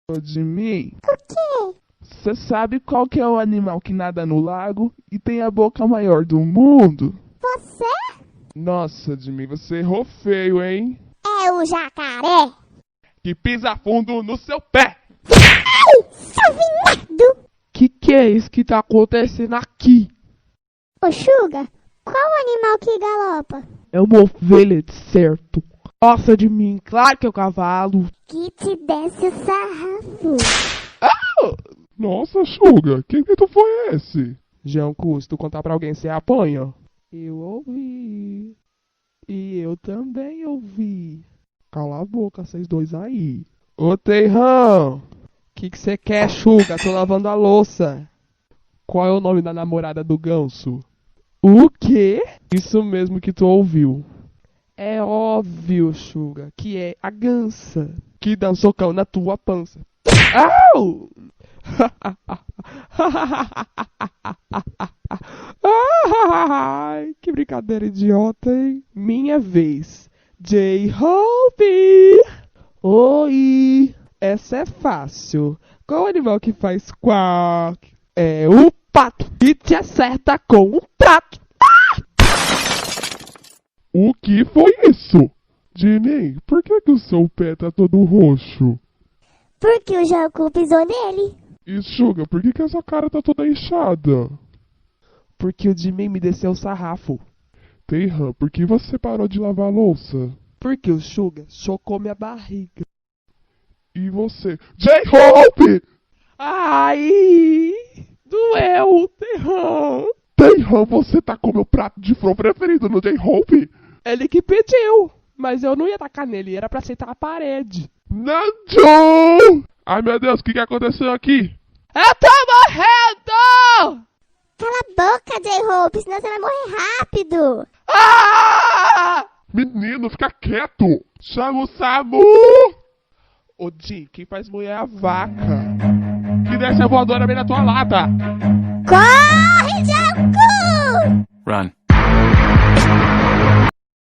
Ô, Jimmy, O quê? você sabe qual que é o animal que nada no lago e tem a boca maior do mundo? Você Nossa, Jimmy, você errou feio, hein? é o jacaré? Que pisa fundo no seu pé! Ai, seu vinado! Que é isso que tá acontecendo aqui? Ô, Suga, qual animal que galopa? É uma ovelha de certo. Nossa, de mim, claro que é o cavalo. Que te desce o sarrafo. Nossa, Suga, que grito foi esse? Janku, se tu contar pra alguém, você apanha. Eu ouvi. E eu também ouvi. Cala a boca, vocês dois aí. Ô, Teirão, Que você quer, Suga? Tô lavando a louça. qual é o nome da namorada do ganso? O quê? Isso mesmo que tu ouviu. É óbvio, Suga, que é a gansa. Que dá um socão na tua pança. Au! Ai, que brincadeira idiota, hein? Minha vez. J-Hope! Oi! Essa é fácil. Qual animal que faz quack? É o pato que te acerta com um prato. O que foi isso? Jimmy, por que o seu pé tá todo roxo? Porque o Janku pisou nele. E Suga, por que essa cara tá toda inchada? Porque o Jimmy me desceu o sarrafo. Teirão, por que você parou de lavar a louça? Porque o Suga chocou minha barriga. E você? J-Hope! Ai! Doeu, terrão! Teirão, você tacou meu prato de frango preferido no J-Hope? Ele que pediu, mas eu não ia tacar nele, era pra aceitar a parede. Nanjo! Ai meu Deus, o que aconteceu aqui? Eu tô morrendo! Cala a boca, J-Hope, senão você vai morrer rápido. Ah! Menino, fica quieto! Chama o SAMU! Ô, Jim, quem faz mulher é a vaca. Que desce a voadora bem na tua lata! Corre, Janku! Run.